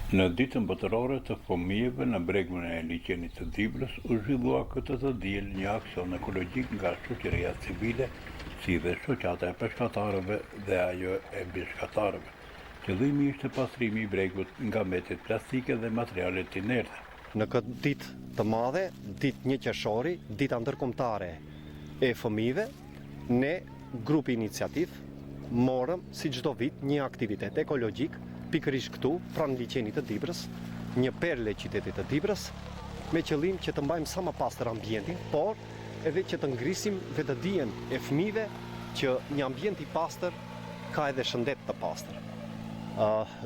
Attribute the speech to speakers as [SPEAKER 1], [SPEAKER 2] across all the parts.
[SPEAKER 1] Në ditën botërore të fëmijëve në bregën e liçenit të Dibrës u zhvillua këtë të diel një aksion ekologjik nga shoqëria civile, si dhe shoqata e peshkatarëve dhe ajo e bishkatarëve. Qëllimi ishte pastrimi i bregut nga mbetet plastike dhe materialet inerte.
[SPEAKER 2] Në këtë ditë të madhe, ditë 1 qershori, dita ndërkombëtare e fëmijëve, ne grupi iniciativ morëm si çdo vit një aktivitet ekologjik pikërisht këtu, pranë liçenit të Dibrës, një perle qytetit të Dibrës, me qëllim që të mbajmë sa më pastër ambientin, por edhe që të ngrisim vetëdijen e fëmijëve që një ambient i pastër ka edhe shëndet të pastër.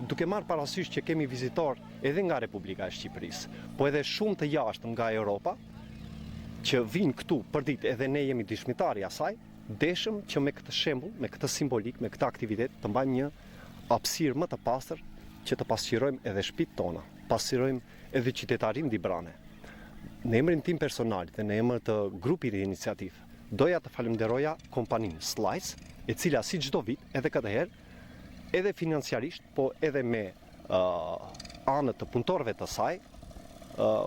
[SPEAKER 2] Duke marrë parasysh që kemi vizitor edhe nga Republika e Shqipërisë, po edhe shumë të jashtë nga Europa, që vinë këtu për ditë edhe ne jemi dëshmitari asaj, deshëm që me këtë shembull, me këtë simbolik, me këtë aktivitet të mbajmë një hapësirë më të pastër që të pasqyrojmë edhe shtëpitë tona, pasqyrojmë edhe qytetarinë dibrane. Në emrin tim personal dhe në emër të grupit të iniciativ, doja të falenderoja kompaninë Slice, e cila si çdo vit, edhe këtë herë, edhe financiarisht, po edhe me anët të punëtorëve të saj,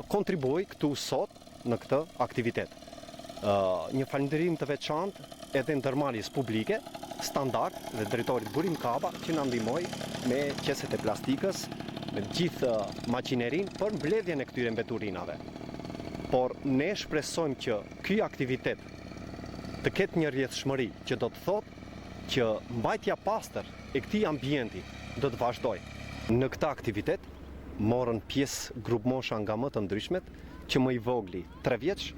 [SPEAKER 2] kontribuoi këtu sot në këtë aktivitet. Një falënderim të veçantë edhe ndërmarrjes publike, Standard dhe drejtorit Burim Kaba që na ndihmoi me qeset e plastikës, me gjithë maqinerin për mbledhjen e këtyre mbeturinave. Por ne shpresojmë që ky aktivitet të ketë një rrjedhshmëri që do të thotë që mbajtja pastër e këtij ambienti do të vazhdojë. Në këtë aktivitet morën pjesë grup mosha nga më të ndryshmet, që më i vogli 3 vjeç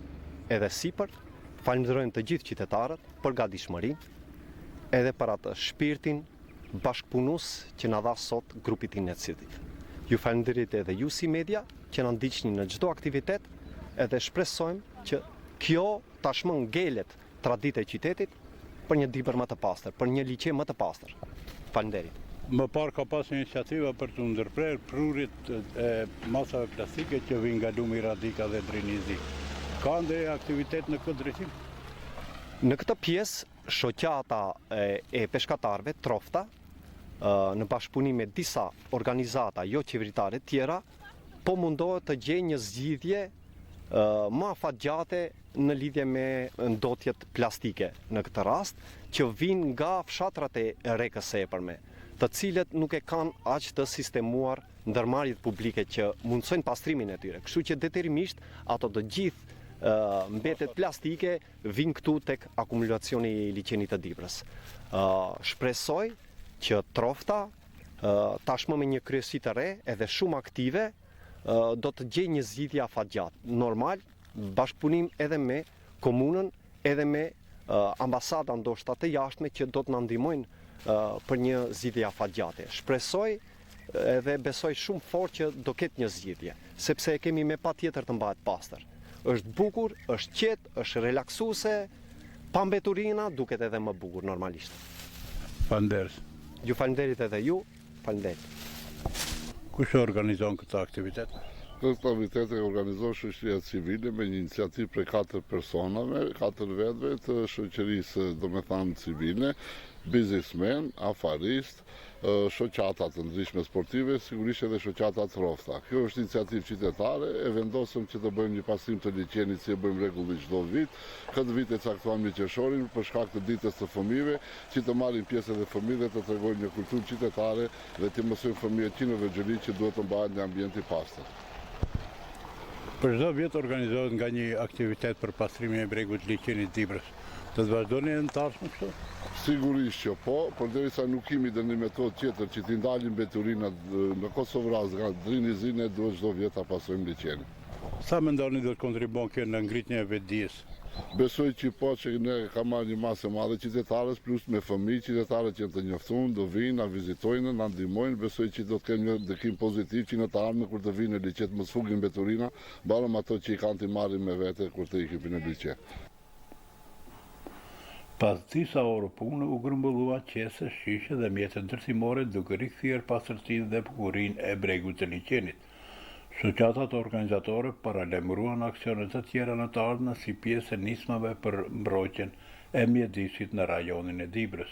[SPEAKER 2] edhe sipër. Falenderojmë të gjithë qytetarët për gatishmërinë, edhe për atë shpirtin bashkëpunues që na dha sot grupit iniciativ. Ju falenderoj edhe ju si media që na ndiqni në çdo aktivitet, edhe shpresojmë që kjo tashmë ngelet traditë e qytetit për një Dibër më të pastër, për një liçe më të pastër. Faleminderit.
[SPEAKER 1] Më parë ka pas iniciativa për të ndërprerë prurit e masave plastike që vijnë nga lumi Radika dhe Drinizi. Ka ndonjë aktivitet në këtë drejtim?
[SPEAKER 2] Në këtë pjesë, shoqata e peshkatarëve, Trofta, në bashkëpunim me disa organizata jo qeveritare tjera, po mundohet të gjejë një zgjidhje më afatgjate në lidhje me ndotjet plastike në këtë rast, që vijnë nga fshatrat e Rekës së Epërme, të cilët nuk e kanë aq të sistemuar ndërmarrjet publike që mundsojnë pastrimin e tyre. Kështu që detyrimisht ato të gjithë mbetet plastike vinë këtu tek akumulacioni i liçenit të Dibrës. Shpresoj që Trofta tashmë me një kryesi të re edhe shumë aktive do të gjejë një zgjidhje afatgjatë. Normal, bashkëpunim edhe me komunën, edhe me ambasada ndoshta të jashtme që do të na ndihmojnë për një zgjidhje afatgjate. Shpresoj edhe besoj shumë fort që do ketë një zgjidhje, sepse e kemi me patjetër të mbahet pastër. Është bukur, është qetë, është relaksuese, pa mbeturina duket edhe më bukur normalisht.
[SPEAKER 1] Falenderoj.
[SPEAKER 2] Ju falenderit edhe ju, falenderit.
[SPEAKER 1] Kush organizon këtë aktivitet?
[SPEAKER 3] Këtë aktivitet e organizon shoqëria civile me një iniciativë prej 4 personave, 4 vetëve të shoqërisë, domethënë civile, biznesmen, afarist, shoqata të ndryshme sportive, sigurisht edhe shoqata Trofta. Kjo është iniciativë qytetare, e vendosëm që të bëjmë një pastrim të liçenit si e bëjmë rregullisht çdo vit. Këtë vit e caktuam 1 qershorin për shkak të ditës të fëmijëve, që të marrin pjesë edhe fëmijët dhe të tregojnë një kulturë qytetare dhe të mësojnë fëmijët që në veçori që duhet të mbahet në ambient i pastër.
[SPEAKER 1] Për çdo vit organizohet nga një aktivitet për pastrimin e bregut të liçenit Dibrës. Të të vazhdoni në të ardhmen kështu?
[SPEAKER 3] Sigurisht që po, përderisa nuk kemi dhe një metodë tjetër që t'i ndalin mbeturinat në Kosovë Raz nga Drinizi, ne duhet çdo vit ta pastrojmë liçenin.
[SPEAKER 1] Sa mendoni do të kontribuon kjo në ngritjen e vetdijes?
[SPEAKER 3] Besoj që po që ne ka marrë një masë e madhe qytetarës, plus me fëmijë qytetarët që janë të njoftuar, do vinë, na vizitojnë, na ndihmojnë, besoj që do të kemë një ndikim pozitiv që në të ardhmen kur të vinë në liçet mos fugin mbeturina, barëm ato që i kanë të marrin me vete kur të ikin në liçe.
[SPEAKER 1] Pas disa orë punë u grumbullua qese, shishe dhe mjete ndërtimore duke rikthyer pastërtinë dhe bukurinë e bregut të liçenit. Shoqatat organizatore paralajmëruan aksionet të tjera në të ardhmen si pjesë e nismave për mbrojtjen e mjedisit në rajonin e Dibrës.